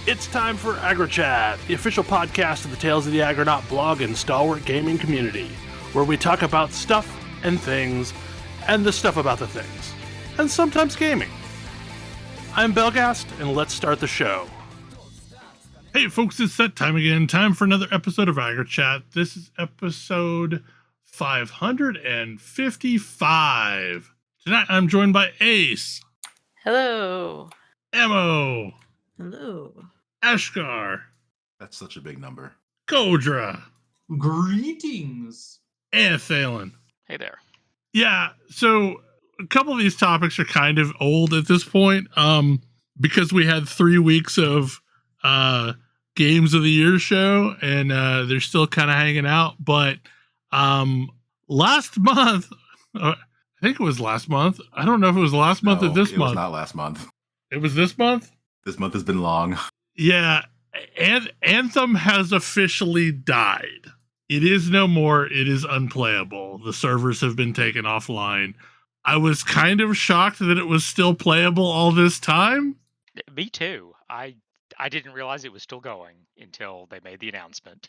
It's time for AggroChat, the official podcast of the Tales of the Aggronaut blog and stalwart gaming community, where we talk about stuff and things, and the stuff about the things, and sometimes gaming. I'm Belghast, and let's start the show. Hey folks, it's that time again. Time for another episode of AggroChat. This is episode 555. Tonight I'm joined by Ace. Hello. Ammo. Hello. Ashgar. That's such a big number. Kodra. Greetings. And Thalen. Hey there. Yeah, so a couple of these topics are kind of old at this point, because we had 3 weeks of Games of the Year show, and they're still kind of hanging out. But last month, I think it was last month. I don't know if it was last month or this month. It was not last month. It was this month? This month has been long. Yeah, and Anthem has officially died. It is no more. It is unplayable. The servers have been taken offline. I was kind of shocked that it was still playable all this time. Me too. I didn't realize it was still going until they made the announcement.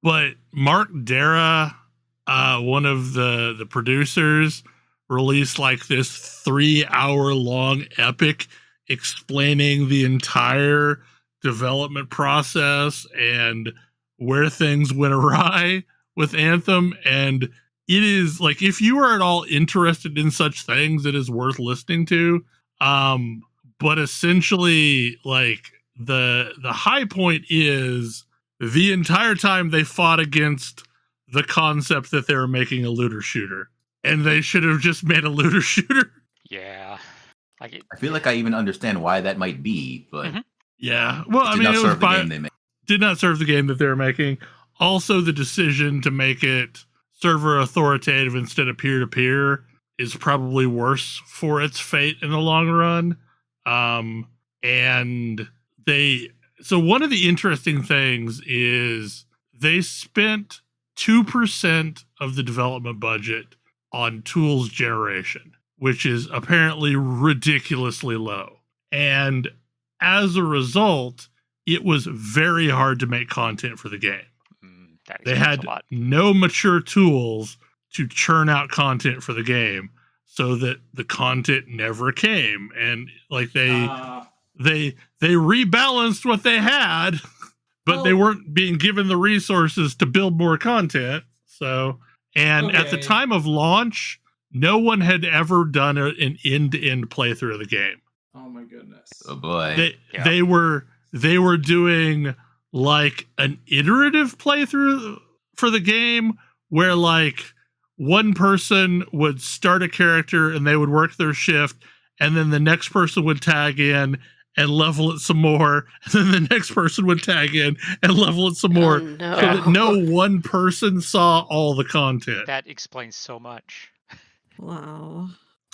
But Mark Darrah, one of the producers, released like this 3-hour-long epic explaining the entire development process and where things went awry with Anthem. And it is like, if you are at all interested in such things, it is worth listening to. But essentially, like, the high point is the entire time they fought against the concept that they were making a looter shooter, and they should have just made a looter shooter. Yeah. I feel like I even understand why that might be, but yeah. Well, I did mean, not it serve was the game they made. did not serve the game that they were making. Also, the decision to make it server authoritative instead of peer-to-peer is probably worse for its fate in the long run. And so one of the interesting things is they spent 2% of the development budget on tools generation, which is apparently ridiculously low. And as a result, it was very hard to make content for the game. They had no mature tools to churn out content for the game, so that the content never came. And like they rebalanced what they had, but they weren't being given the resources to build more content. So, and at the time of launch, no one had ever done an end-to-end playthrough of the game. Oh my goodness. Oh boy. They were doing like an iterative playthrough for the game, where like one person would start a character and they would work their shift, and then the next person would tag in and level it some more, and then the next person would tag in and level it some more, so that no one person saw all the content. That explains so much. Wow.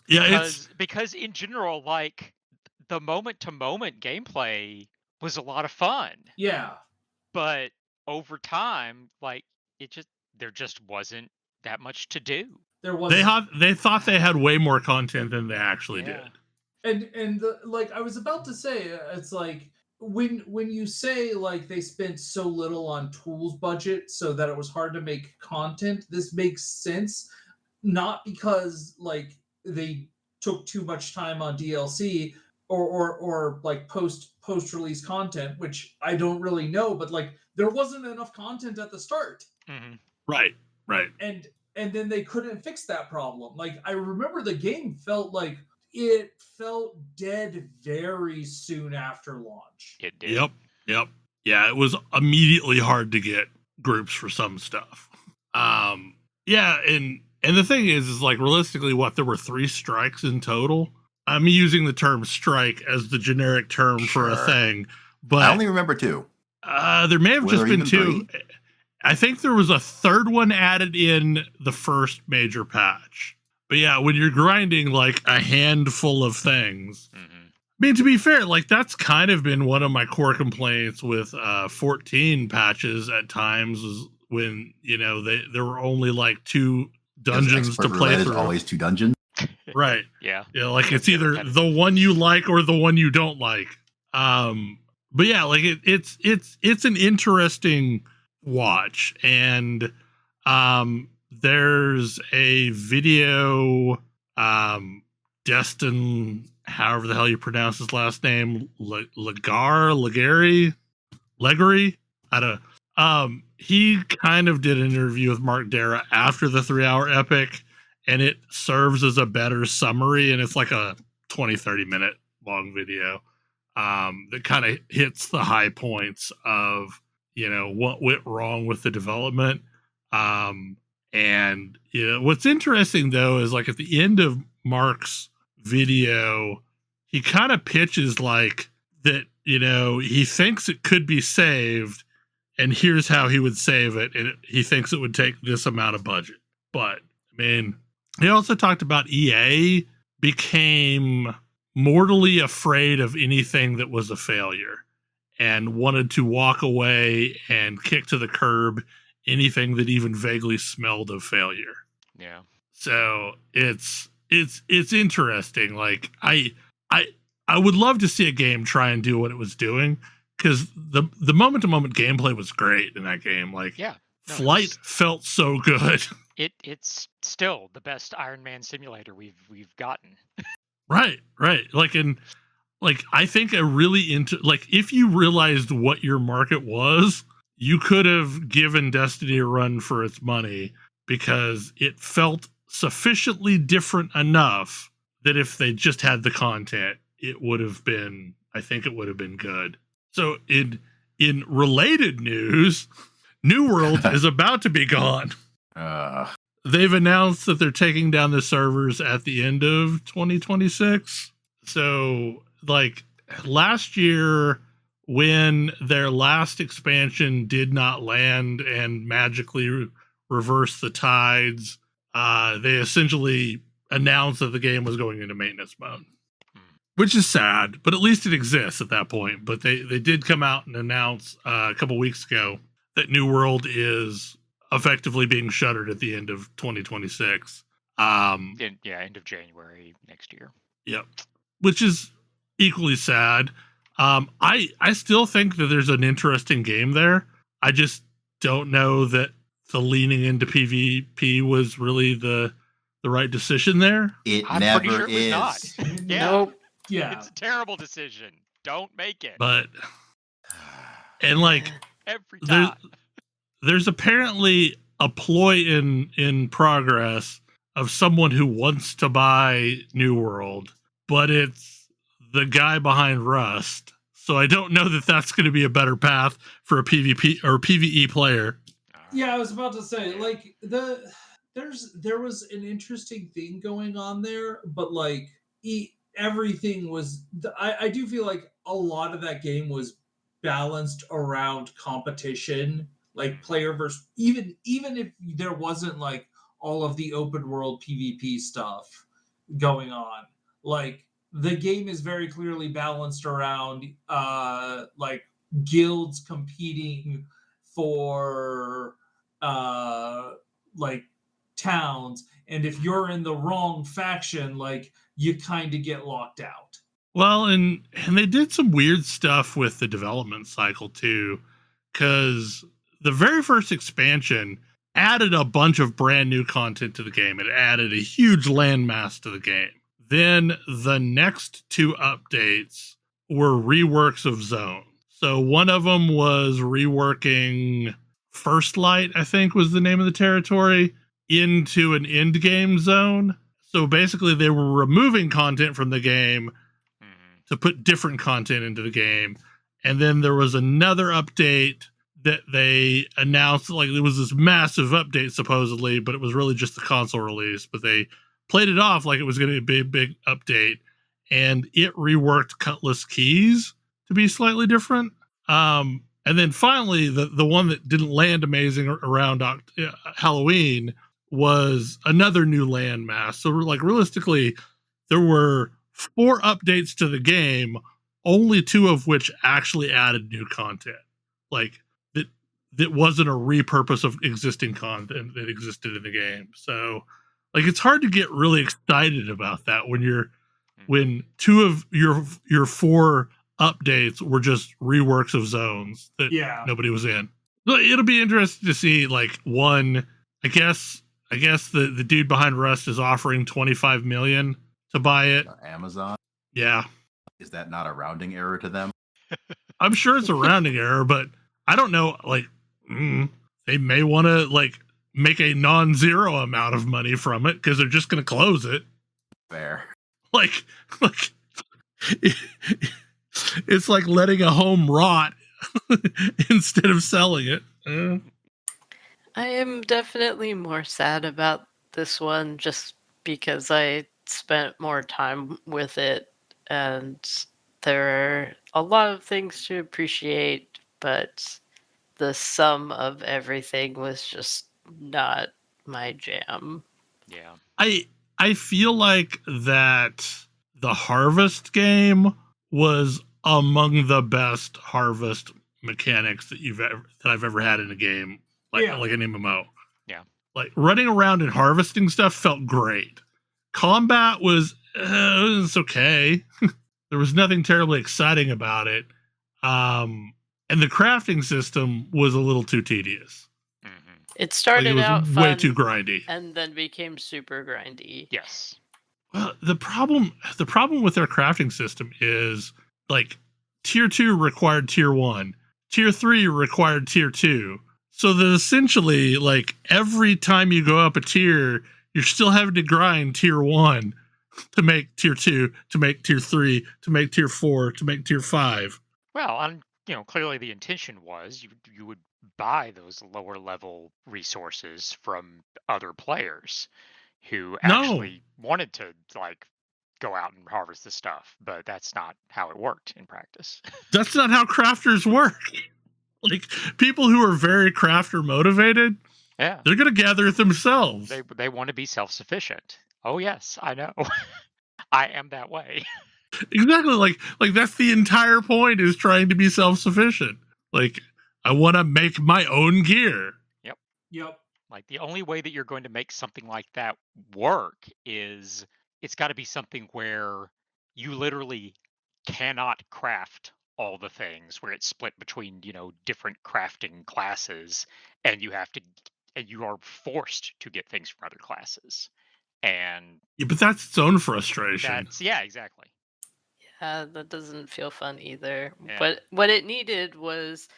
Yeah, because in general, like, the moment-to-moment gameplay was a lot of fun. Yeah. But over time, like, there just wasn't that much to do. There wasn't. They thought they had way more content than they actually did. And like I was about to say, it's like when you say like they spent so little on tools budget so that it was hard to make content, this makes sense. Not because like they took too much time on DLC or like post release content, which I don't really know, but like there wasn't enough content at the start. Mm-hmm. Right. And then they couldn't fix that problem. Like I remember the game felt dead very soon after launch. It did. Yep. Yeah, it was immediately hard to get groups for some stuff. Yeah, and the thing is like realistically, there were 3 strikes in total. I'm using the term strike as the generic term for a thing, but I only remember 2. There may have just been 2. 3? I think there was a third one added in the first major patch. But yeah, when you're grinding like a handful of things, I mean, to be fair, like that's kind of been one of my core complaints with 14 patches at times, is when, you know, there were only like 2 dungeons to play through. Always 2 dungeons. Right. Yeah. Yeah, like it's either the one you like or the one you don't like. but yeah, like it's an interesting watch, and there's a video, Destin, however the hell you pronounce his last name, Legary, I don't know. He kind of did an interview with Mark Darrah after the 3-hour epic, and it serves as a better summary, and it's like a 20-30 minute long video that kind of hits the high points of, you know, what went wrong with the development. And you know, what's interesting though is like at the end of Mark's video, he kind of pitches like that, you know, he thinks it could be saved, and here's how he would save it, and he thinks it would take this amount of budget. But I mean, he also talked about EA became mortally afraid of anything that was a failure and wanted to walk away and kick to the curb anything that even vaguely smelled of failure. Yeah. So it's interesting. Like I would love to see a game try and do what it was doing, because the moment to moment gameplay was great in that game. Like, Yeah. No, Flight felt so good. It's still the best Iron Man simulator we've gotten. Right. Like, and like I think a really if you realized what your market was, you could have given Destiny a run for its money, because it felt sufficiently different enough that if they just had the content, it would have been, I think it would have been good. So in related news, New World is about to be gone. They've announced that they're taking down the servers at the end of 2026. So like last year, when their last expansion did not land and magically reverse the tides, they essentially announced that the game was going into maintenance mode, which is sad, but at least it exists at that point. But they did come out and announce a couple weeks ago that New World is effectively being shuttered at the end of 2026. End of January next year. Yep, which is equally sad. I still think that there's an interesting game there. I just don't know that the leaning into PvP was really the right decision there. I'm pretty sure it was not. Yeah. Nope. Yeah. It's a terrible decision. Don't make it. But and like every time. There's apparently a ploy in progress of someone who wants to buy New World, but it's the guy behind Rust. So I don't know that that's going to be a better path for a PvP or PvE player. Yeah, I was about to say, like, there was an interesting thing going on there, but like everything was. I do feel like a lot of that game was balanced around competition, like player versus even if there wasn't like all of the open world PvP stuff going on, like the game is very clearly balanced around like guilds competing for like towns, and if you're in the wrong faction, like you kind of get locked out. Well, and they did some weird stuff with the development cycle too, because the very first expansion added a bunch of brand new content to the game. It added a huge landmass to the game. Then the next two updates were reworks of zones. So one of them was reworking First Light, I think was the name of the territory, into an endgame zone. So basically they were removing content from the game to put different content into the game. And then there was another update that they announced, like it was this massive update supposedly, but it was really just the console release. But they played it off like it was going to be a big update, and it reworked Cutlass keys to be slightly different. And then finally, the one that didn't land amazing around Halloween was another new landmass. So like realistically, there were 4 updates to the game, only 2 of which actually added new content. Like that wasn't a repurpose of existing content that existed in the game. So like it's hard to get really excited about that when 2 of your 4 updates were just reworks of zones that nobody was in. So it'll be interesting to see, like, one, I guess the dude behind Rust is offering 25 million to buy it. Amazon? Yeah. Is that not a rounding error to them? I'm sure it's a rounding error, but I don't know, like, they may want to, like, make a non-zero amount of money from it because they're just going to close it. Fair. Like it's like letting a home rot instead of selling it. I am definitely more sad about this one just because I spent more time with it and there are a lot of things to appreciate, but the sum of everything was just not my jam. Yeah. I feel like that the Harvest game was among the best Harvest mechanics that I've ever had in a game, like an MMO. Yeah. Like running around and harvesting stuff felt great. Combat was it's okay. There was nothing terribly exciting about it. And the crafting system was a little too tedious. It started out fun, way too grindy, and then became super grindy. Yes. Well, the problem with their crafting system is, like, tier 2 required tier 1, tier 3 required tier 2. So that essentially, like, every time you go up a tier, you're still having to grind tier 1 to make tier 2, to make tier 3, to make tier 4, to make tier 5. Well, and clearly the intention was you would buy those lower level resources from other players who actually wanted to, like, go out and harvest the stuff, but that's not how it worked in practice. That's not how crafters work. Like, people who are very crafter motivated, they're going to gather it themselves. They want to be self-sufficient. Oh yes, I know. I am that way. Exactly. Like that's the entire point, is trying to be self-sufficient. Like, I want to make my own gear. Yep. Like, the only way that you're going to make something like that work is it's got to be something where you literally cannot craft all the things, where it's split between, different crafting classes, and you are forced to get things from other classes. And yeah, but that's its own frustration. Exactly. Yeah, that doesn't feel fun either. Yeah. But what it needed was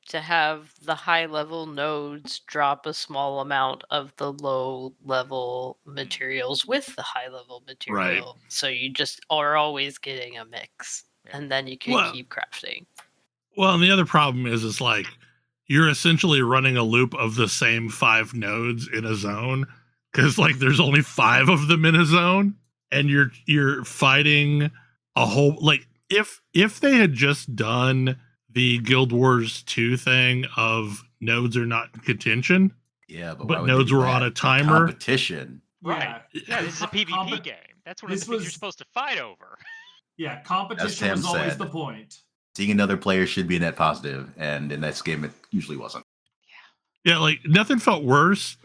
to have the high level nodes drop a small amount of the low level materials with the high level material. Right. So you just are always getting a mix. Yeah. And then you can keep crafting. Well, and the other problem is like, you're essentially running a loop of the same 5 nodes in a zone, because, like, there's only 5 of them in a zone, and you're fighting a whole, like, if they had just done the Guild Wars 2 thing of nodes are not in contention, but nodes were on a timer. Competition. Right. Yeah, this is a PvP game. That's one of the things you're supposed to fight over. Yeah, competition was always the point. Seeing another player should be a net positive, and in this game it usually wasn't. Yeah, like, nothing felt worse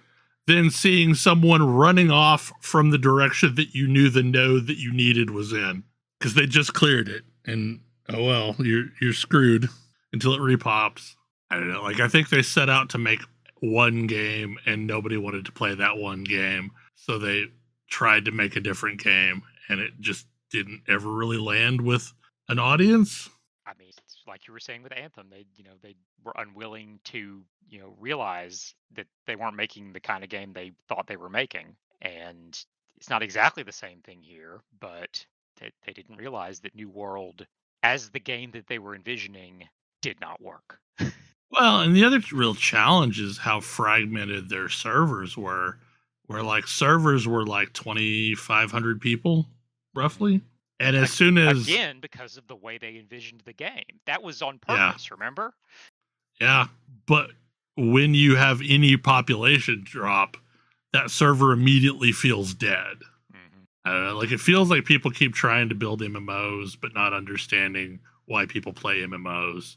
than seeing someone running off from the direction that you knew the node that you needed was in, because they just cleared it, and oh well, you're screwed until it repops. I don't know. Like, I think they set out to make one game, and nobody wanted to play that one game, so they tried to make a different game, and it just didn't ever really land with an audience. I mean, it's like you were saying with Anthem, they were unwilling to, realize that they weren't making the kind of game they thought they were making. And it's not exactly the same thing here, but they didn't realize that New World, as the game that they were envisioning, did not work. Well, and the other real challenge is how fragmented their servers were, where, like, servers were like 2,500 people, roughly. And as soon as... Again, because of the way they envisioned the game. That was on purpose, remember? Yeah, but when you have any population drop, that server immediately feels dead. Mm-hmm. I don't know, like, it feels like people keep trying to build MMOs, but not understanding why people play MMOs.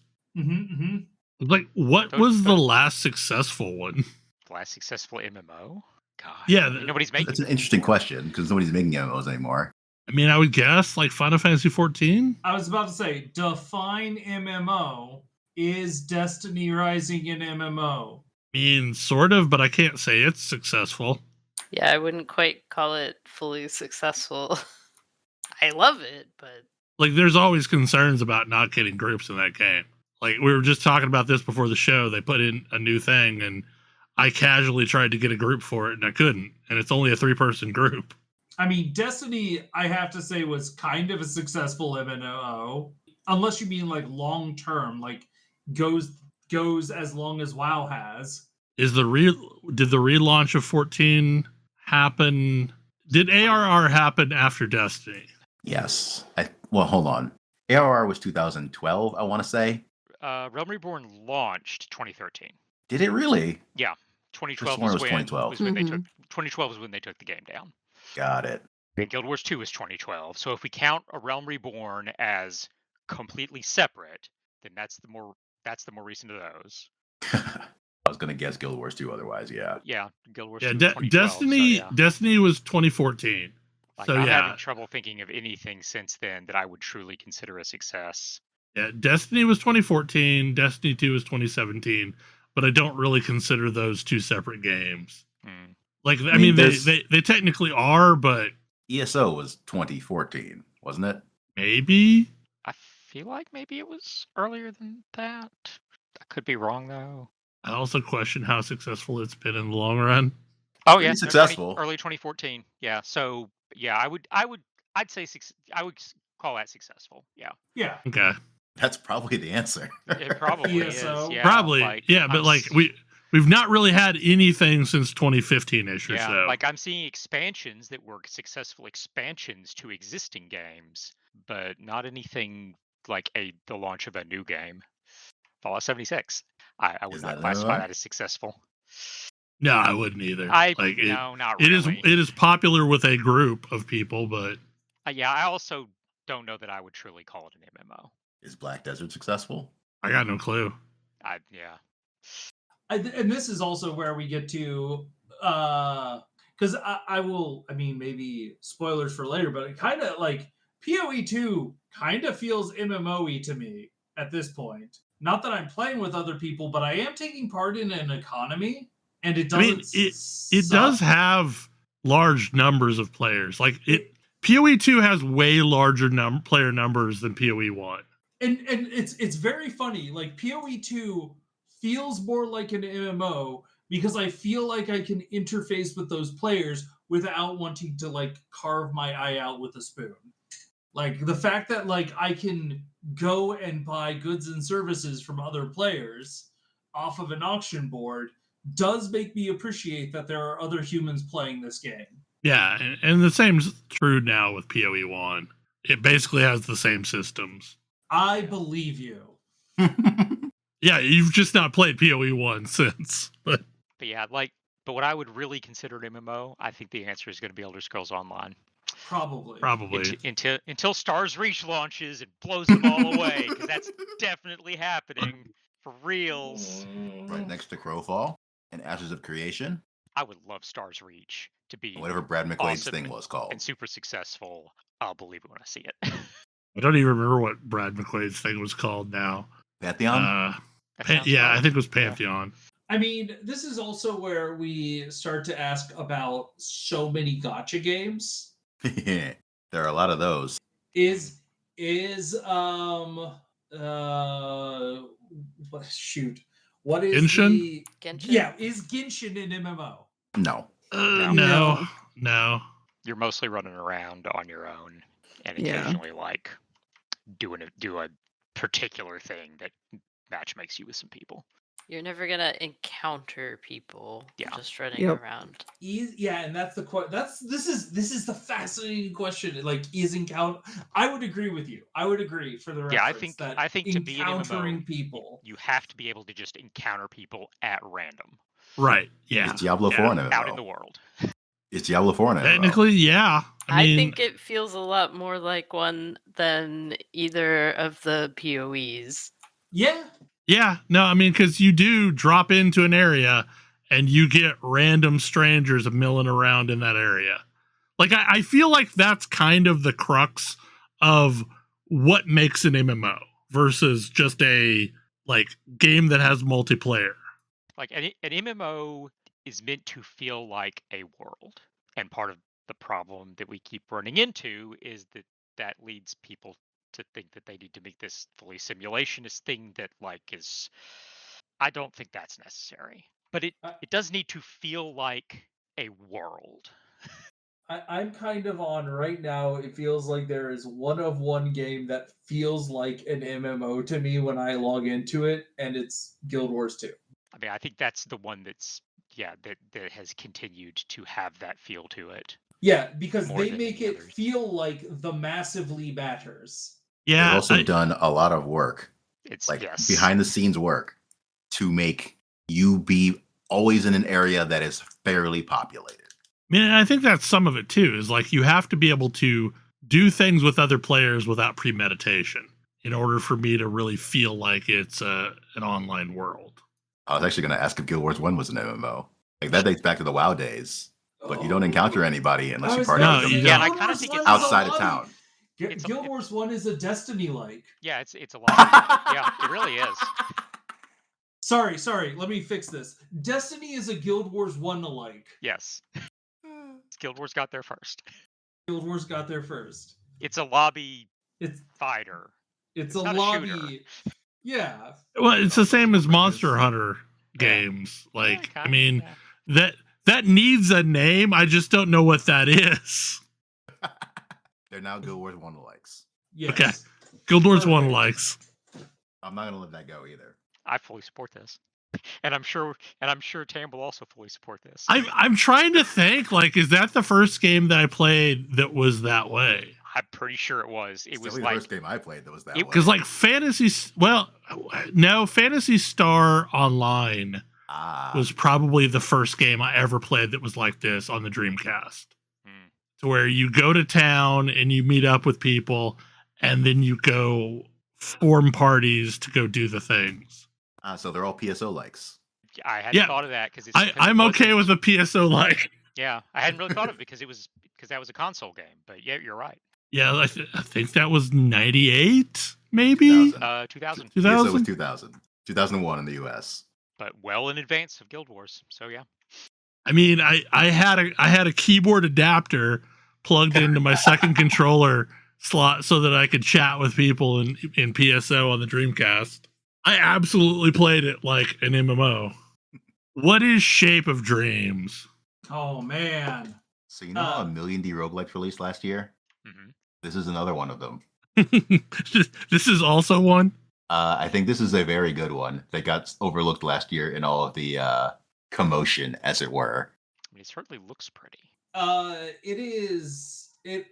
Like, what was the last successful one? The last successful MMO? God. Yeah. Nobody's making That's an interesting question, because nobody's making MMOs anymore. I mean, I would guess like Final Fantasy 14. I was about to say, define MMO. Is Destiny Rising an MMO? I mean, sort of, but I can't say it's successful. Yeah, I wouldn't quite call it fully successful. I love it, but Like, there's always concerns about not getting groups in that game. Like, we were just talking about this before the show. They put in a new thing, and I casually tried to get a group for it, and I couldn't. And it's only a 3-person group. I mean, Destiny, I have to say, was kind of a successful MMO. Unless you mean like long term, like goes as long as WoW has. Did the relaunch of 14 happen? Did ARR happen after Destiny? Yes. Well, hold on. ARR was 2012, I want to say. Realm Reborn launched 2013. Did it really? Yeah, 2012 was was 2012. when they took 2012 was when they took the game down. Got it. And Guild Wars 2 was 2012. So if we count a Realm Reborn as completely separate, then that's the more recent of those. I was going to guess Guild Wars 2 otherwise, yeah. Yeah, Guild Wars Yeah, 2 was 2012, Destiny. So, yeah. Destiny was 2014. Like, so I'm yeah, having trouble thinking of anything since then that I would truly consider a success. yeah. Destiny was 2014. Destiny 2 was 2017. But I don't really consider those two separate games. Hmm. Like, I mean, they technically are, but ESO was 2014, wasn't it? maybe. I feel like maybe it was earlier than that. I could be wrong though. I also question how successful it's been in the long run. Oh Pretty yeah, successful. Early 2014. Yeah. So yeah, I'd say I would call that successful. Yeah. Yeah. Okay. That's probably the answer. It probably ESO. is. Yeah, Probably. like, Yeah, but like we've not really had anything since 2015-ish or yeah, so. like I'm seeing expansions that were successful expansions to existing games, but not anything like the launch of a new game. Fallout 76. I would Is not that classify MMO? that as successful. No, I wouldn't either. No, not really. It is popular with a group of people, but Yeah, I also don't know that I would truly call it an MMO. Is Black Desert successful? I got no clue. Yeah. And this is also where we get to because I mean maybe spoilers for later, but it kind of like PoE 2 kind of feels MMO-y to me at this point. Not that I'm playing with other people, but I am taking part in an economy, and it doesn't. I mean, it does have large numbers of players. Like PoE 2 has way larger player numbers than PoE 1. And it's very funny. Like PoE 2 feels more like an MMO because I feel like I can interface with those players without wanting to like carve my eye out with a spoon. Like the fact that like I can go and buy goods and services from other players off of an auction board does make me appreciate that there are other humans playing this game. Yeah, and the same's true now with PoE 1. It basically has the same systems. I believe you. Yeah, you've just not played PoE 1 since. But yeah, but what I would really consider an MMO, I think the answer is going to be Elder Scrolls Online. Probably. Until Stars Reach launches and blows them all away, because that's definitely happening for reals. Right next to Crowfall and Ashes of Creation. I would love Stars Reach to be whatever Brad McQuaid's awesome thing was called and super successful. I'll believe it when I see it. I don't even remember what Brad McQuaid's thing was called now. Pantheon? Yeah, I think it was Pantheon. I mean, this is also where we start to ask about so many gotcha games. There are a lot of those. What is Genshin? Genshin? Yeah, is Genshin an MMO? No. No. You're mostly running around on your own and occasionally like do a particular thing that match makes you with some people. You're never gonna encounter people just running around. And that's the this is the fascinating question. Like, is encounter? I would agree with you. I would agree for the reference. I think to be an encountering MMO, people, you have to be able to just encounter people at random. Right. Yeah. Is Diablo 4 an MMO? Out in the world. Is Diablo 4 an MMO? Technically, yeah. I think it feels a lot more like one than either of the PoEs. Yeah. Yeah, no, I mean, because you do drop into an area and you get random strangers milling around in that area. Like, I feel like that's kind of the crux of what makes an MMO versus just a like game that has multiplayer. Like an MMO is meant to feel like a world, and part of the problem that we keep running into is that leads people to think that they need to make this fully simulationist thing that like is. I don't think that's necessary, but it does need to feel like a world. I'm kind of on right now. It feels like there is one game that feels like an MMO to me when I log into it, and it's Guild Wars 2. I mean, I think that's the one that's that has continued to have that feel to it. Yeah, because more they than make any it others. feel like the massively matters. Yeah, They've also done a lot of work, It's like yes. behind the scenes work, to make you be always in an area that is fairly populated. I mean, I think that's some of it too, is like you have to be able to do things with other players without premeditation in order for me to really feel like it's an online world. I was actually going to ask if Guild Wars 1 was an MMO. Like, that dates back to the WoW days, but you don't encounter anybody unless you party with them you Yeah, don't. and I kind of think it's outside of town. Guild Wars 1 is a Destiny-like. Yeah, it's a lot. Yeah, it really is. Sorry, let me fix this. Destiny is a Guild Wars 1-alike. Yes. Guild Wars got there first. Guild Wars got there first. It's a lobby It's fighter. It's It's a not a lobby. shooter. Yeah. Well, it's the same as Monster Hunter games. Like, Yeah, I mean, yeah. that needs a name. I just don't know what that is. They're now Guild Wars 1-alikes. Yes. Okay. Guild Wars Perfect. 1 likes. I'm not going to let that go either. I fully support this. And I'm sure Tam will also fully support this. I'm trying to think, like, is that the first game that I played that was that way? I'm pretty sure it was. It It's was definitely like the first game I played that was that way. Because like Phantasy Star Online was probably the first game I ever played that was like this on the Dreamcast. To where you go to town and you meet up with people and then you go form parties to go do the things. So they're all PSOlikes. I hadn't thought of that because I'm okay with a PSO like. Yeah, I hadn't really thought of it because that was a console game. But yeah, you're right. Yeah, I think that was 98, maybe? 2000. PSO was 2000. 2001 in the US. But well in advance of Guild Wars. So yeah. I mean, I had a keyboard adapter plugged into my second controller slot so that I could chat with people in PSO on the Dreamcast. I absolutely played it like an MMO. What is Shape of Dreams? Oh, man. So you know how a million D roguelikes released last year? Mm-hmm. This is another one of them. This is also one? I think this is a very good one that got overlooked last year in all of the commotion, as it were. I mean, it certainly looks pretty. It is. It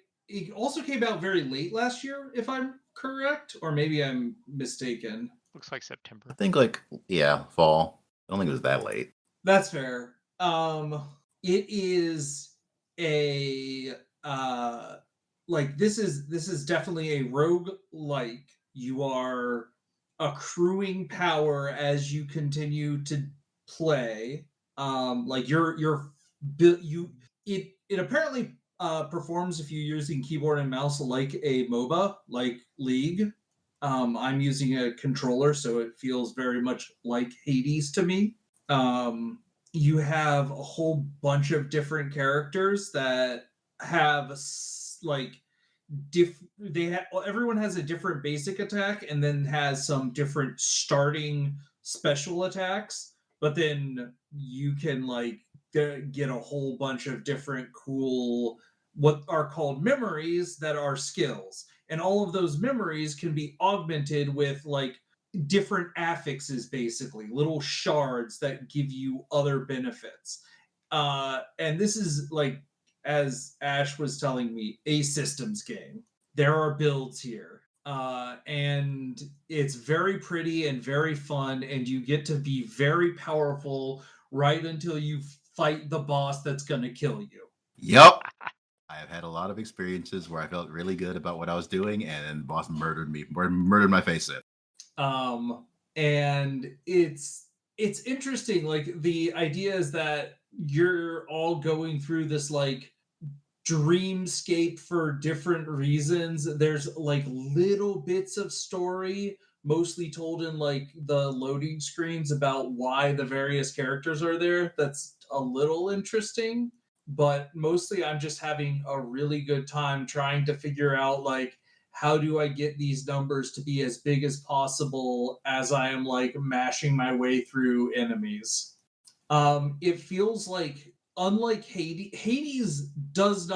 also came out very late last year, if I'm correct, or maybe I'm mistaken. Looks like September. I think fall. I don't think it was that late. That's fair. It is a this is definitely a roguelike. You are accruing power as you continue to play. It apparently performs if you're using keyboard and mouse like a MOBA, like League. I'm using a controller, so it feels very much like Hades to me. You have a whole bunch of different characters that have everyone has a different basic attack and then has some different starting special attacks, but then you can get a whole bunch of different cool what are called memories that are skills, and all of those memories can be augmented with different affixes, basically little shards that give you other benefits. And this is, as Ash was telling me, a systems game. There are builds here. And it's very pretty and very fun, and you get to be very powerful right until you fight the boss that's going to kill you. Yep. I have had a lot of experiences where I felt really good about what I was doing, and then the boss murdered my face in. And it's interesting. The idea is that you're all going through this dreamscape for different reasons. There's like little bits of story, mostly told in like the loading screens about why the various characters are there. That's a little interesting, but mostly I'm just having a really good time trying to figure out like how do I get these numbers to be as big as possible as I am like mashing my way through enemies. It feels like unlike Hades does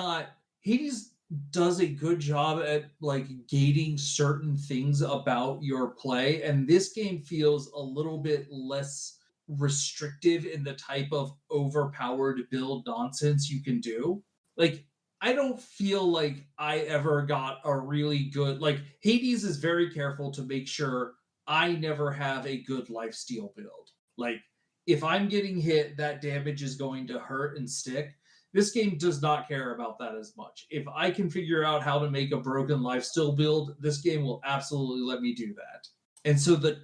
a good job at like gating certain things about your play, and this game feels a little bit less restrictive in the type of overpowered build nonsense you can do. Like I don't feel like I ever got a really good like Hades is very careful to make sure I never have a good lifesteal build. Like if I'm getting hit, that damage is going to hurt and stick. This game does not care about that as much. If I can figure out how to make a broken lifesteal build, this game will absolutely let me do that. And so the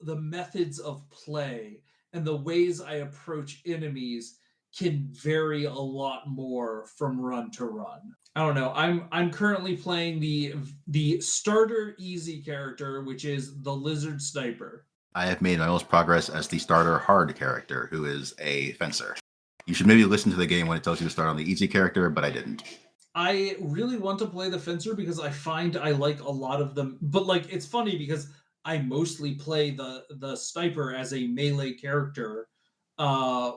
methods of play, and the ways I approach enemies can vary a lot more from run to run. I don't know. I'm currently playing the starter easy character, which is the lizard sniper. I have made my most progress as the starter hard character, who is a fencer. You should maybe listen to the game when it tells you to start on the easy character, but I didn't. I really want to play the fencer because I find I like a lot of them. But like it's funny because I mostly play the sniper as a melee character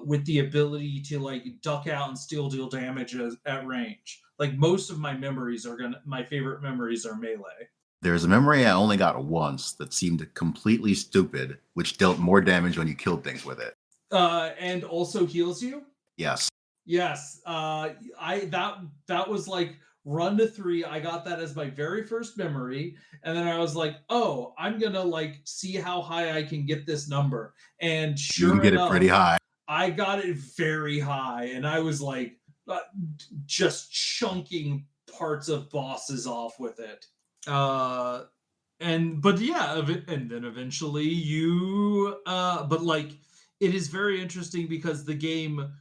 with the ability to like duck out and still deal damage at range. Like most of my favorite memories are melee. There's a memory I only got once that seemed completely stupid, which dealt more damage when you killed things with it. And also heals you? Yes. Yes. That was like run to 3. I got that as my very first memory, and then I was like, oh, I'm gonna like see how high I can get this number. And You can sure get enough, it pretty high. I got it very high, and I was like just chunking parts of bosses off with it. But yeah, and then eventually but like it is very interesting because the game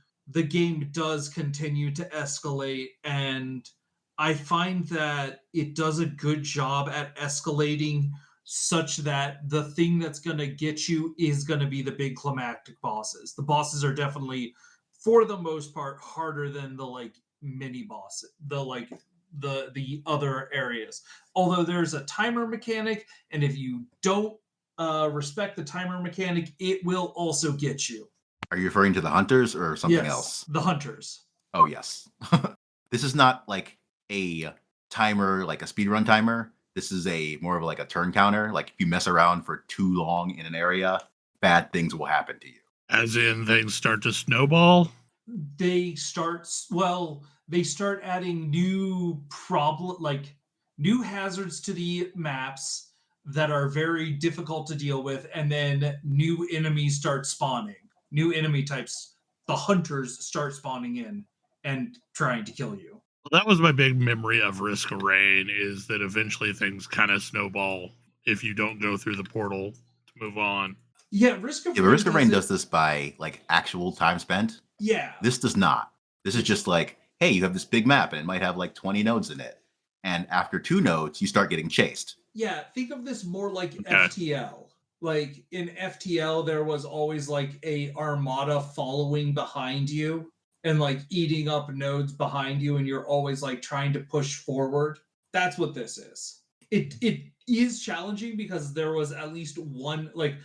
does continue to escalate, and I find that it does a good job at escalating such that the thing that's going to get you is going to be the big climactic bosses. The bosses are definitely for the most part harder than the like mini bosses, the other areas. Although there's a timer mechanic, and if you don't respect the timer mechanic, it will also get you. Are you referring to the hunters or something Yes, else? the hunters. Oh, yes. This is not like a timer, like a speedrun timer. This is more of like a turn counter. Like if you mess around for too long in an area, bad things will happen to you. As in things start to snowball? They start adding new hazards to the maps that are very difficult to deal with, and then new enemies start spawning. New enemy types, the hunters, start spawning in and trying to kill you. Well, that was my big memory of Risk of Rain, is that eventually things kind of snowball if you don't go through the portal to move on. Yeah, Risk of Rain does this by like actual time spent. Yeah. This does not. This is just like, hey, you have this big map and it might have like 20 nodes in it. And after 2 nodes, you start getting chased. Yeah, think of this more like FTL. Like in FTL, there was always like a armada following behind you and like eating up nodes behind you, and you're always like trying to push forward. That's what this is. It is challenging because there was at least one like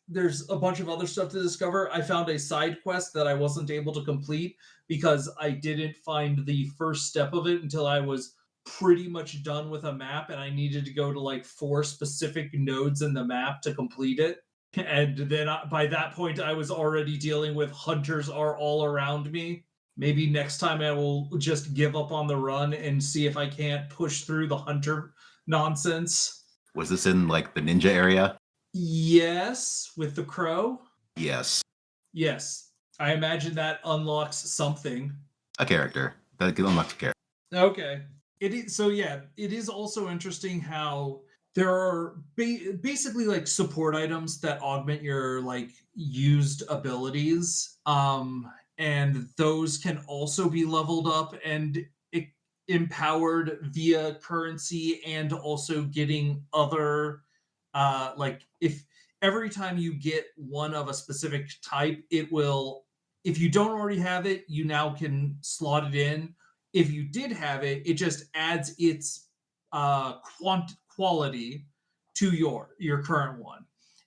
there's a bunch of other stuff to discover. I found a side quest that I wasn't able to complete because I didn't find the first step of it until I was pretty much done with a map, and I needed to go to like 4 specific nodes in the map to complete it. And then by that point, I was already dealing with hunters are all around me. Maybe next time I will just give up on the run and see if I can't push through the hunter nonsense. Was this in like the ninja area? Yes, with the crow. Yes. Yes. I imagine that unlocks something. A character. That unlocks a character. Okay. It is also interesting how there are basically like support items that augment your like used abilities. and those can also be leveled up and empowered via currency, and also getting other like if every time you get one of a specific type, it will, if you don't already have it, you now can slot it in. If you did have it, it just adds its quality to your current one.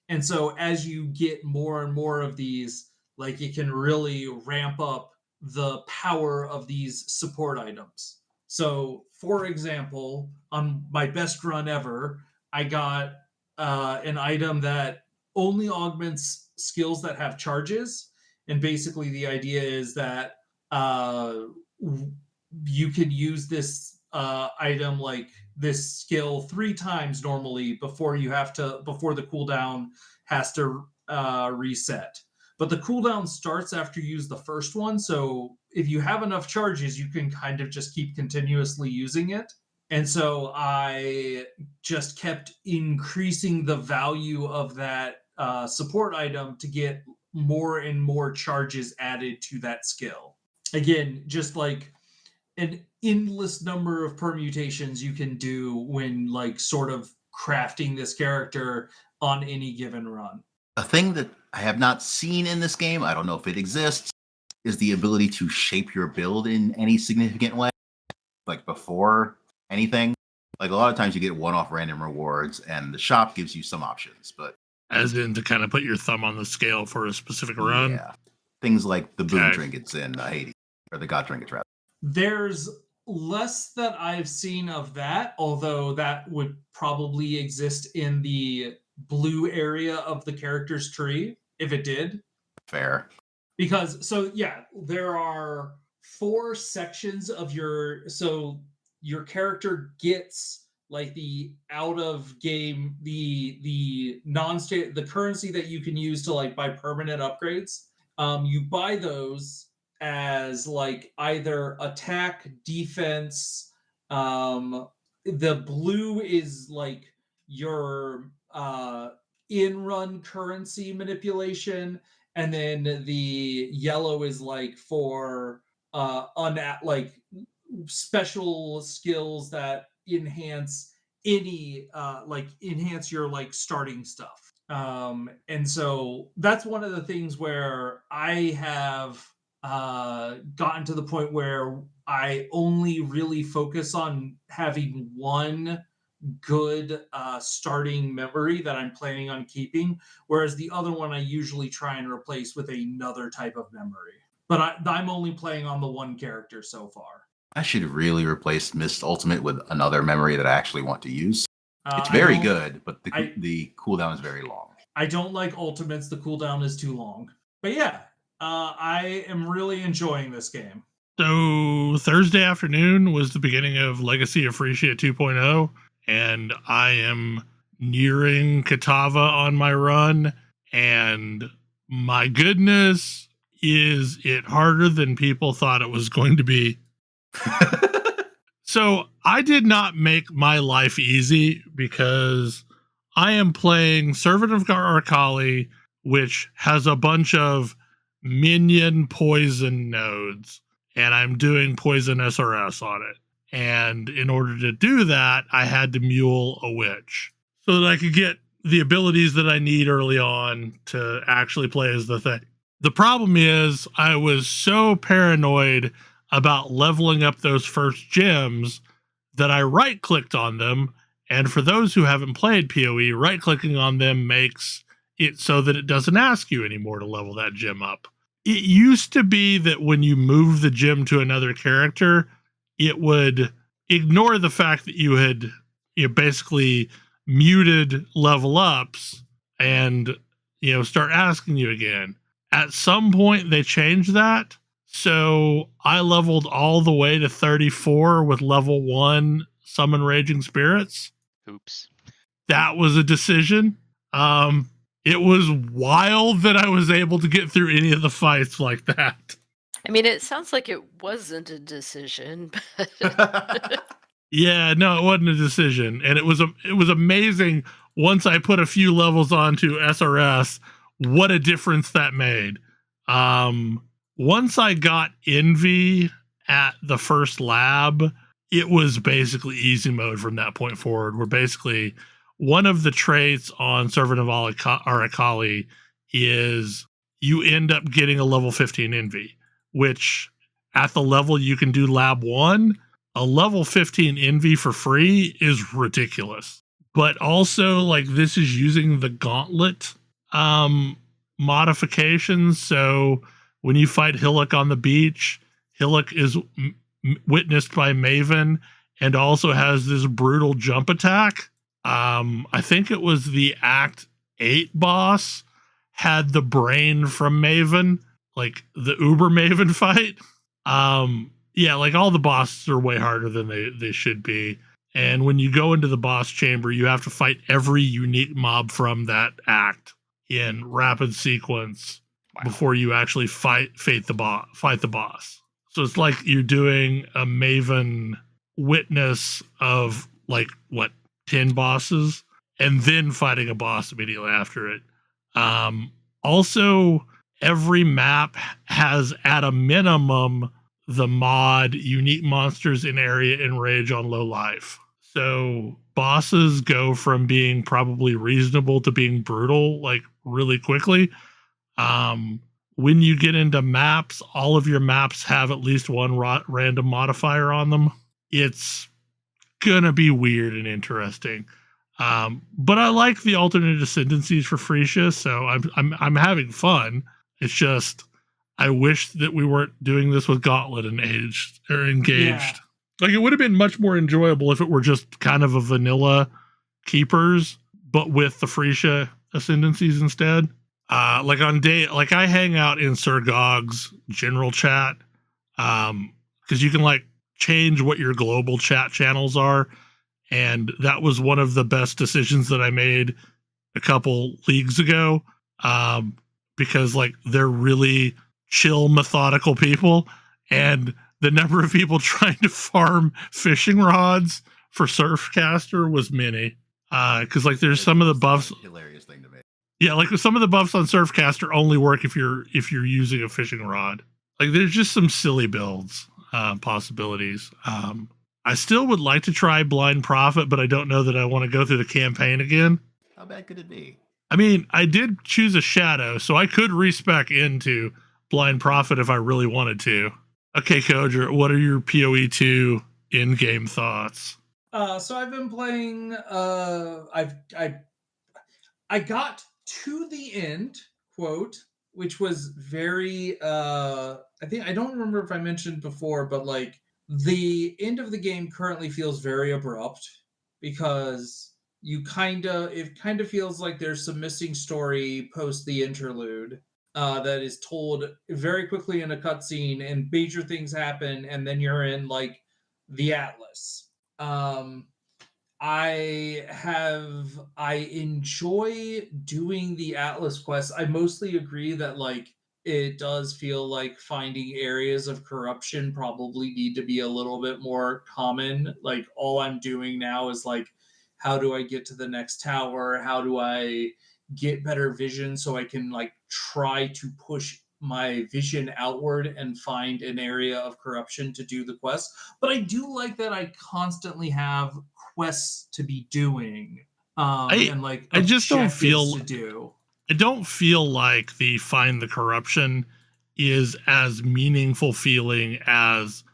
And so as you get more and more of these, like, it can really ramp up the power of these support items. So, for example, on my best run ever, I got an item that only augments skills that have charges. And basically, the idea is that you can use this item, like this skill, 3 times normally before the cooldown has to reset. But the cooldown starts after you use the first one, so if you have enough charges, you can kind of just keep continuously using it. And so I just kept increasing the value of that support item to get more and more charges added to that skill. Again, just like an endless number of permutations you can do when, like, sort of crafting this character on any given run. A thing that I have not seen in this game, I don't know if it exists, is the ability to shape your build in any significant way, like before anything. Like, a lot of times you get one-off random rewards, and the shop gives you some options, but As in to kind of put your thumb on the scale for a specific run? yeah, things like the boon Okay. trinkets in Hades, or the god trinkets, rather. There's less that I've seen of that, although that would probably exist in the blue area of the character's tree, if it did. Fair. Because, so yeah, there are 4 sections of your character gets, like, the out of game, the non-state, the currency that you can use to, like, buy permanent upgrades. You buy those as, like, either attack, defense. The blue is like your in-run currency manipulation, and then the yellow is like for like special skills that enhance any enhance your, like, starting stuff. And so that's one of the things where I have gotten to the point where I only really focus on having one good starting memory that I'm planning on keeping, whereas the other one I usually try and replace with another type of memory. But I'm only playing on the one character so far. I should really replace Mist Ultimate with another memory that I actually want to use. It's very good, but the cooldown is very long. I don't like ultimates. The cooldown is too long. But yeah, I am really enjoying this game. So Thursday afternoon was the beginning of Legacy of Phrecia 2.0, and I am nearing Katava on my run, and my goodness, is it harder than people thought it was going to be. So I did not make my life easy, because I am playing Servant of Arakali, which has a bunch of minion poison nodes, and I'm doing poison SRS on it. And in order to do that, I had to mule a witch so that I could get the abilities that I need early on to actually play as the thing. The problem is I was so paranoid about leveling up those first gems that I right-clicked on them. And for those who haven't played PoE, right-clicking on them makes it so that it doesn't ask you anymore to level that gem up. It used to be that when you move the gem to another character, it would ignore the fact that you had basically muted level ups and start asking you again. At some point, they changed that. So I leveled all the way to 34 with level 1 Summon Raging Spirits. Oops. That was a decision. It was wild that I was able to get through any of the fights like that. I mean, it sounds like it wasn't a decision, but Yeah, no, it wasn't a decision. And it was amazing once I put a few levels onto SRS, what a difference that made. once I got Envy at the first lab, it was basically easy mode from that point forward, where basically one of the traits on Servant of Arakali is you end up getting a level 15 Envy, which at the level you can do lab 1, a level 15 Envy for free is ridiculous. But also, like, this is using the gauntlet modifications. So when you fight Hillock on the beach, Hillock is witnessed by Maven and also has this brutal jump attack. I think it was the Act 8 boss had the brain from Maven, like the Uber Maven fight. Yeah, like all the bosses are way harder than they should be. And when you go into the boss chamber, you have to fight every unique mob from that act in rapid sequence before you actually fight the boss. So it's like you're doing a Maven witness of like 10 bosses and then fighting a boss immediately after it. Also, every map has at a minimum the mod unique monsters in area enrage on low life. So bosses go from being probably reasonable to being brutal like really quickly. When you get into maps, all of your maps have at least one random modifier on them. It's gonna be weird and interesting. But I like the alternate ascendancies for Phrecia, so I'm having fun. It's just I wish that we weren't doing this with Gauntlet and engaged. Yeah. Like, it would have been much more enjoyable if it were just kind of a vanilla Keepers, but with the Phrecia ascendancies instead. Like I hang out in Sir Gog's general chat, because you can like change what your global chat channels are, and that was one of the best decisions that I made a couple leagues ago, because like they're really chill, methodical people, and the number of people trying to farm fishing rods for Surfcaster was many. Because like there's some of the buffs. Hilarious thing to me. Yeah, like some of the buffs on Surfcaster only work if you're using a fishing rod. Like there's just some silly builds possibilities. I still would like to try Blind Prophet, but I don't know that I want to go through the campaign again. How bad could it be? I mean, I did choose a shadow, so I could respec into Blind Prophet if I really wanted to. Okay, Kodra, what are your PoE2 in-game thoughts? So I've been playing. I got to the end, quote, which was very. I think I don't remember if I mentioned before, but like the end of the game currently feels very abrupt because it kind of feels like there's some missing story post the interlude. That is told very quickly in a cutscene, and major things happen, and then you're in like the Atlas. I enjoy doing the Atlas quest. I mostly agree that like it does feel like finding areas of corruption probably need to be a little bit more common. Like all I'm doing now is like, how do I get to the next tower? How do I get better vision so I can like try to push my vision outward and find an area of corruption to do the quest. But I do like that I constantly have quests to be doing, and like I just don't feel to do. I don't feel like the find the corruption is as meaningful feeling as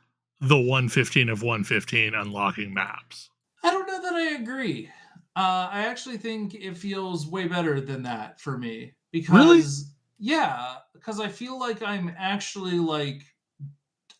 the 115 of 115 unlocking maps. I don't know that I agree. I actually think it feels way better than that for me because really? Yeah, because I feel like I'm actually like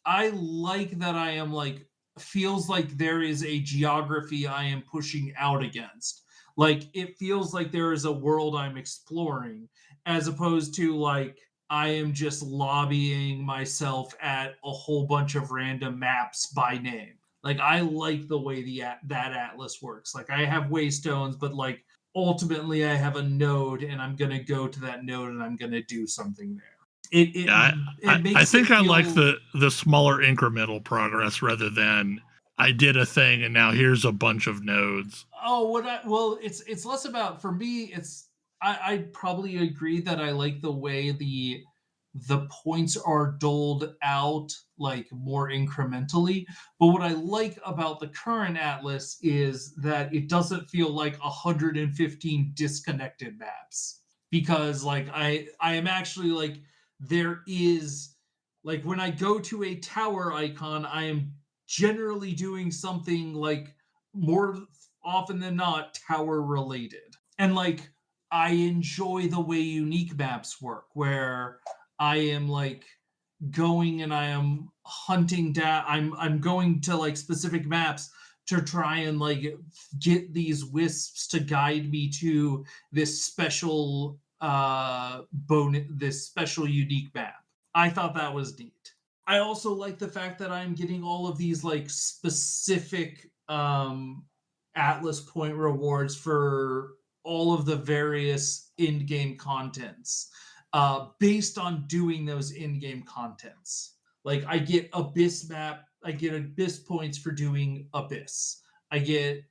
I like that I am like feels like there is a geography I am pushing out against. Like it feels like there is a world I'm exploring as opposed to like I am just lobbying myself at a whole bunch of random maps by name. Like I like the way that atlas works. Like I have waystones, but like ultimately I have a node and I'm going to go to that node and I'm going to do something there. I think I like the smaller incremental progress rather than I did a thing and now here's a bunch of nodes. Oh, it's less about for me. I probably agree that I like the way the points are doled out like more incrementally. But what I like about the current Atlas is that it doesn't feel like 115 disconnected maps, because like I am actually like, there is like, when I go to a tower icon, I am generally doing something like, more often than not, tower related. And like, I enjoy the way unique maps work, where I am like going and I am hunting down, I'm going to like specific maps to try and like get these wisps to guide me to this special this special unique map. I thought that was neat. I also like the fact that I'm getting all of these like specific Atlas point rewards for all of the various in-game contents based on doing those in-game contents. Like I get Abyss map, I get Abyss points for doing Abyss. I get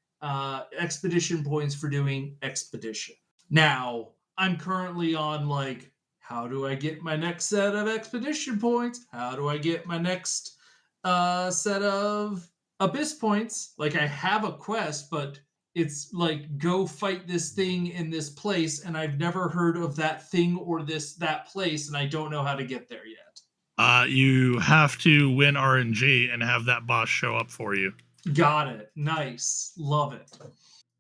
Expedition points for doing Expedition. Now, I'm currently on like, how do I get my next set of Expedition points? How do I get my next set of Abyss points? Like I have a quest, but it's like, go fight this thing in this place, and I've never heard of that thing or that place, and I don't know how to get there yet. You have to win RNG and have that boss show up for you. Got it. Nice. Love it.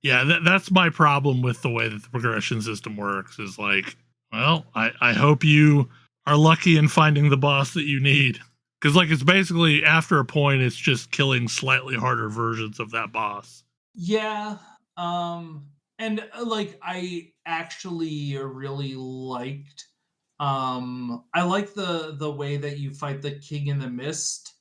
Yeah, that's my problem with the way that the progression system works, is like, well, I hope you are lucky in finding the boss that you need. Because like, it's basically, after a point, it's just killing slightly harder versions of that boss. Yeah. And like, I actually really liked I like the way that you fight the King in the Mist.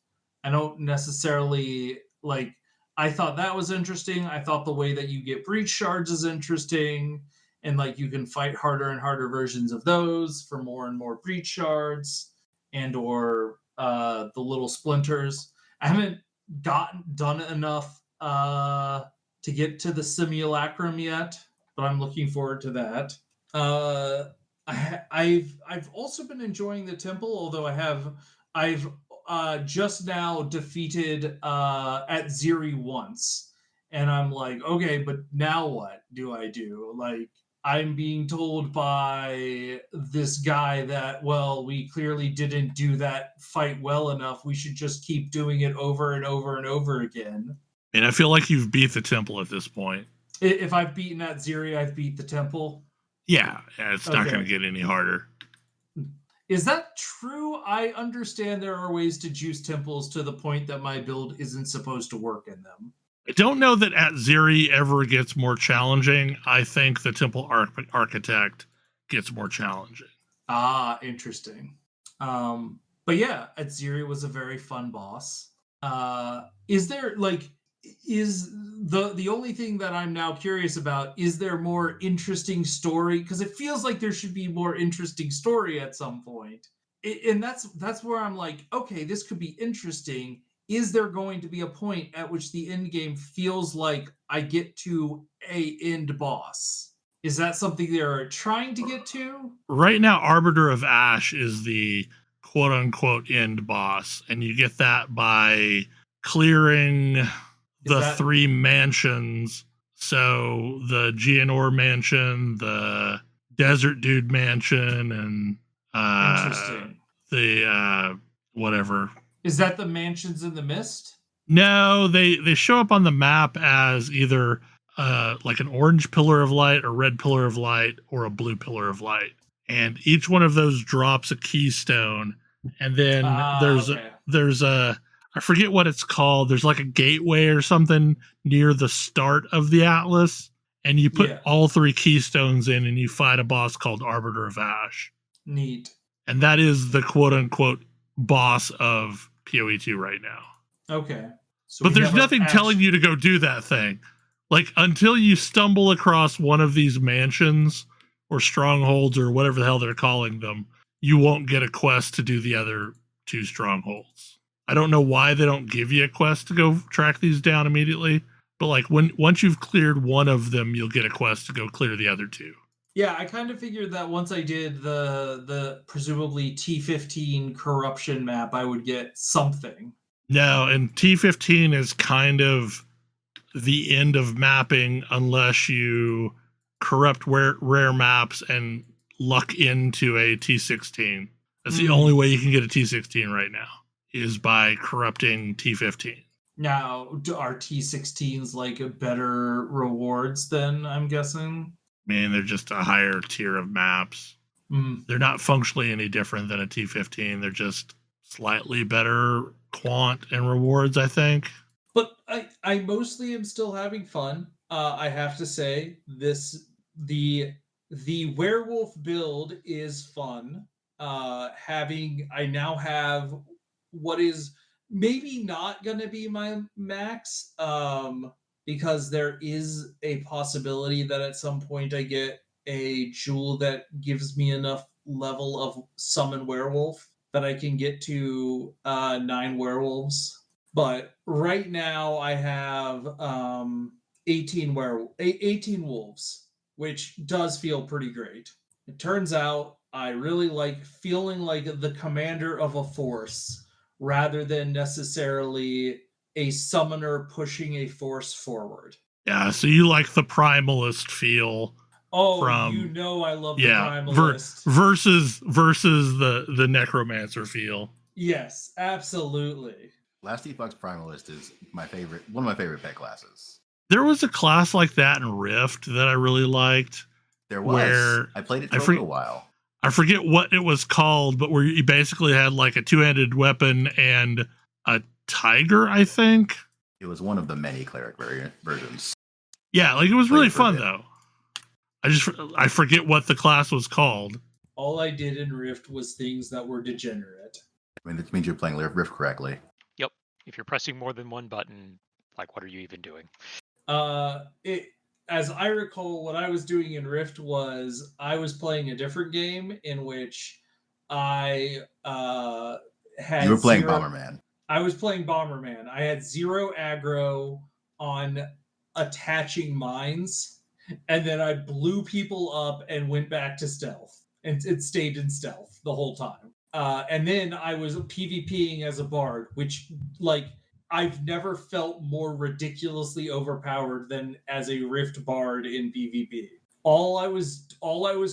I don't necessarily like, I thought that was interesting. I thought the way that you get breach shards is interesting, and like you can fight harder and harder versions of those for more and more breach shards and or the little splinters. I haven't done enough to get to the simulacrum yet, but I'm looking forward to that. I've also been enjoying the temple, although I've just now defeated at Ziri once, and I'm like, okay, but now what do I do? Like, I'm being told by this guy that, well, we clearly didn't do that fight well enough. We should just keep doing it over and over and over again. And I feel like you've beat the temple at this point. If I've beaten at Ziri, I've beat the temple. Yeah, it's not going to get any harder. Is that true? I understand there are ways to juice temples to the point that my build isn't supposed to work in them. I don't know that at Ziri ever gets more challenging. I think the temple architect gets more challenging. Ah, interesting. But yeah, at Ziri was a very fun boss. Is there like, is the only thing that I'm now curious about, is there more interesting story? Because it feels like there should be more interesting story at some point. And that's where I'm like, okay, this could be interesting. Is there going to be a point at which the end game feels like I get to a end boss? Is that something they're trying to get to? Right now, Arbiter of Ash is the quote-unquote end boss, and you get that by clearing the 3 mansions. So the Gianor mansion, the Desert Dude mansion, and interesting. The whatever. Is that the mansions in the mist? No, they show up on the map as either like an orange pillar of light, a red pillar of light, or a blue pillar of light. And each one of those drops a keystone. And then there's a I forget what it's called. There's like a gateway or something near the start of the Atlas, and you put all 3 keystones in, and you fight a boss called Arbiter of Ash. Neat. And that is the quote-unquote boss of PoE2 right now. Okay. So but there's nothing telling you to go do that thing. Like, until you stumble across one of these mansions or strongholds or whatever the hell they're calling them, you won't get a quest to do the other 2 strongholds. I don't know why they don't give you a quest to go track these down immediately, but like once you've cleared one of them, you'll get a quest to go clear the other 2. Yeah, I kind of figured that once I did the presumably T15 corruption map, I would get something. No, and T15 is kind of the end of mapping unless you corrupt rare maps and luck into a T16. That's the only way you can get a T16 right now, is by corrupting T15. Now, are T16s like better rewards then, I'm guessing? I mean, they're just a higher tier of maps. They're not functionally any different than a T15. They're just slightly better quant and rewards, I think. But I mostly am still having fun. I have to say, the werewolf build is fun. I now have what is maybe not going to be my max, because there is a possibility that at some point I get a jewel that gives me enough level of summon werewolf that I can get to 9 werewolves. But right now I have 18 wolves, which does feel pretty great. It turns out I really like feeling like the commander of a force rather than necessarily a summoner pushing a force forward. Yeah, so you like the primalist feel. Oh, from, you know I love the primalist. Versus the necromancer feel. Yes, absolutely. Lasty Fox Primalist is one of my favorite pet classes. There was a class like that in Rift that I really liked. There was. Where I played it for a little while. I forget what it was called, but where you basically had like a two-handed weapon and a tiger, I think. It was one of the many cleric versions. Yeah, like it was really fun though. I forget what the class was called. All I did in Rift was things that were degenerate. I mean, this means you're playing Rift correctly. Yep. If you're pressing more than one button, like, what are you even doing? As I recall, what I was doing in Rift was I was playing a different game in which I had. You were playing Bomberman. I was playing Bomberman. I had 0 aggro on attaching mines, and then I blew people up and went back to stealth, and it stayed in stealth the whole time. And then I was PvPing as a bard, which, like, I've never felt more ridiculously overpowered than as a Rift bard in PvP. All I was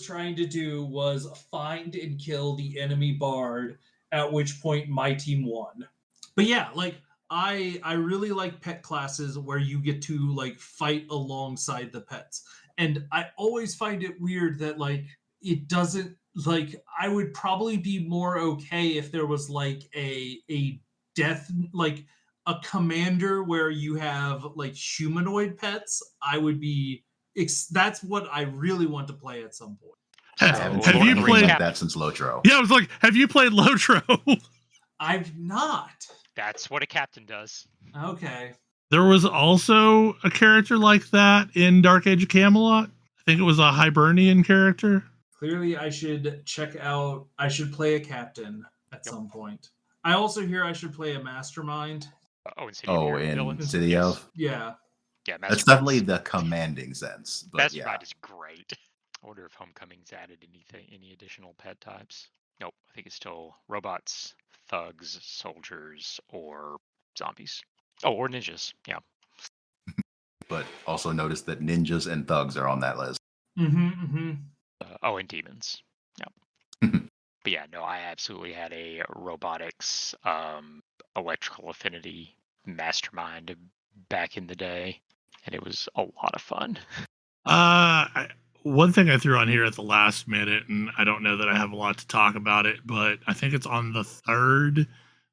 trying to do was find and kill the enemy bard, at which point my team won. But yeah, like I really like pet classes where you get to like fight alongside the pets. And I always find it weird that like it doesn't, like, I would probably be more okay if there was like a death, like a commander where you have like humanoid pets. I would be that's what I really want to play at some point. Have you played that since Lotro? Yeah, I was like, have you played Lotro? I've not. That's what a captain does. Okay. There was also a character like that in Dark Age of Camelot. I think it was a Hibernian character. Clearly, I should play a captain at some point. I also hear I should play a mastermind. In City of? Yeah. Yeah, that's definitely the commanding sense. But Mastermind is great. I wonder if Homecoming's added any additional pet types. Nope, I think it's still robots, thugs, soldiers, or zombies. Oh, or ninjas, yeah. But also notice that ninjas and thugs are on that list. And demons. Yeah. But yeah, no, I absolutely had a robotics, electrical affinity mastermind back in the day, and it was a lot of fun. One thing I threw on here at the last minute, and I don't know that I have a lot to talk about it, but I think it's on the 3rd.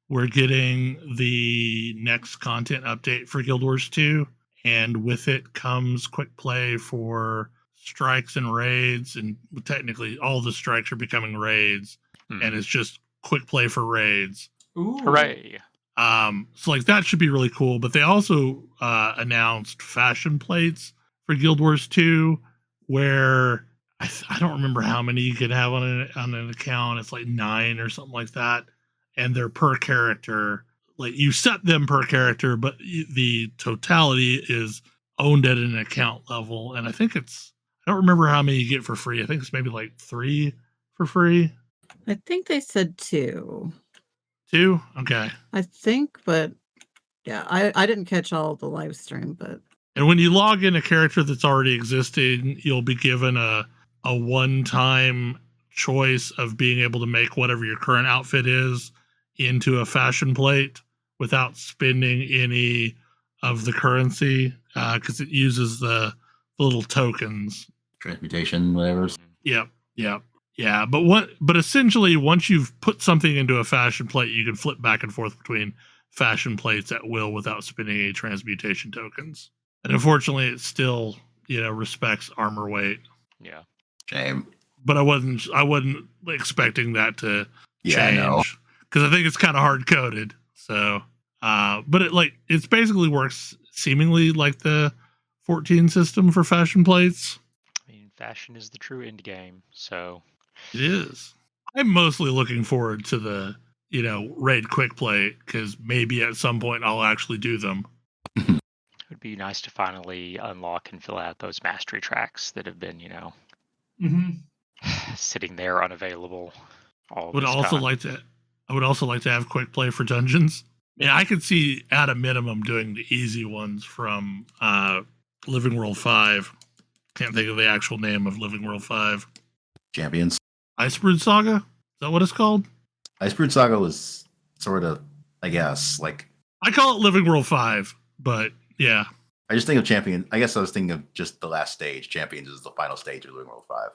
We're getting the next content update for Guild Wars 2, and with it comes quick play for strikes and raids, and technically all the strikes are becoming raids, and it's just quick play for raids. Ooh. Hooray. So like that should be really cool, but they also announced fashion plates for Guild Wars 2, where I don't remember how many you could have on an account. It's like 9 or something like that, and they're per character. Like you set them per character, but the totality is owned at an account level. And I think I don't remember how many you get for free. I think it's maybe like 3 for free. I think they said 2. 2? Okay. I think, but yeah, I didn't catch all of the live stream, but And when you log in a character that's already existing, you'll be given a one-time choice of being able to make whatever your current outfit is into a fashion plate without spending any of the currency, because it uses the little tokens. Transmutation, whatever. Yep. Yeah, but essentially, once you've put something into a fashion plate, you can flip back and forth between fashion plates at will without spending any transmutation tokens. And unfortunately, it still, respects armor weight. Yeah. Shame. But I wasn't expecting that to Yeah, I know. change, because I think it's kind of hard coded. So, but it basically works seemingly like the 14 system for fashion plates. I mean, fashion is the true end game, so It is. I'm mostly looking forward to the, raid quick play, because maybe at some point I'll actually do them. it would be nice to finally unlock and fill out those mastery tracks that have been, sitting there unavailable. I would also like to have quick play for dungeons. Yeah, I could see at a minimum doing the easy ones from Living World 5. Can't think of the actual name of Living World 5. Champions. Icebrood Saga? Is that what it's called? Icebrood Saga was sort of, I guess, like... I call it Living World 5, but yeah. I just think of Champion. I guess I was thinking of just the last stage. Champions is the final stage of Living World 5.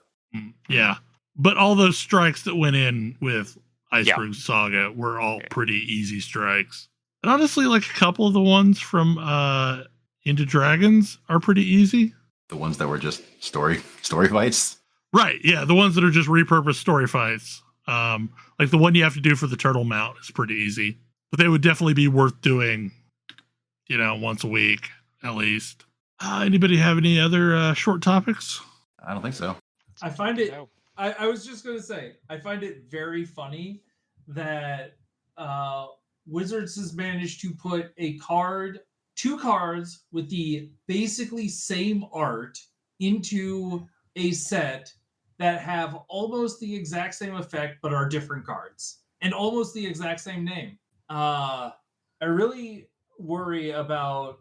Yeah. But all those strikes that went in with Icebrood Saga were all pretty easy strikes. And honestly, like a couple of the ones from Into Dragons are pretty easy. The ones that were just story fights? Right, yeah. The ones that are just repurposed story fights. Like the one you have to do for the turtle mount is pretty easy. But they would definitely be worth doing, once a week at least. Anybody have any other short topics? I don't think so. I find it... I was just going to say, I find it very funny that Wizards has managed to put 2 cards with the basically same art into a set that have almost the exact same effect but are different cards and almost the exact same name. I really worry about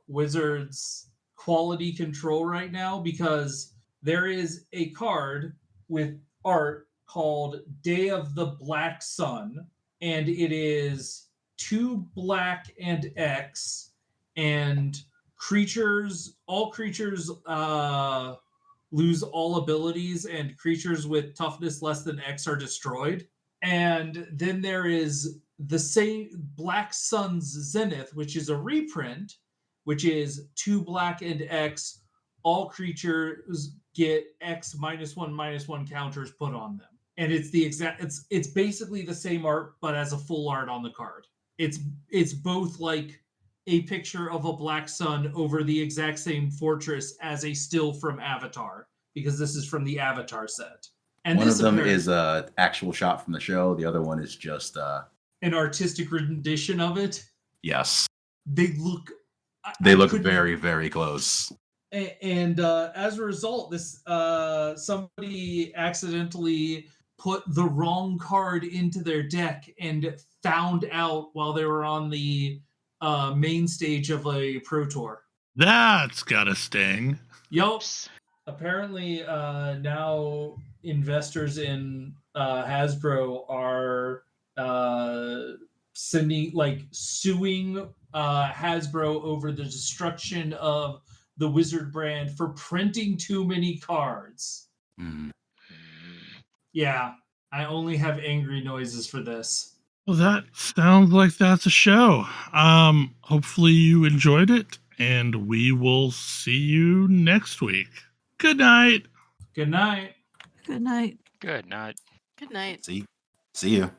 Wizards' quality control right now, because there is a card with art called Day of the Black Sun, and it is 2 black and X, and all creatures lose all abilities, and creatures with toughness less than X are destroyed. And then there is the same Black Sun's Zenith, which is a reprint, which is 2 black and X. All creatures get X -1/-1 counters put on them. And it's it's basically the same art, but as a full art on the card. It's both like a picture of a black sun over the exact same fortress as a still from Avatar, because this is from the Avatar set. And one of them is an actual shot from the show. The other one is just an artistic rendition of it. Yes. They look very, very close. And as a result, this somebody accidentally put the wrong card into their deck and found out while they were on the main stage of a Pro Tour. That's gotta sting. Yup. Apparently, now investors in Hasbro are suing Hasbro over the destruction of the Wizard brand for printing too many cards. Yeah, I only have angry noises for this. Well, that sounds like that's a show. Hopefully you enjoyed it, and we will see you next week. Good night. Good night. good night. good night. Good night. See you.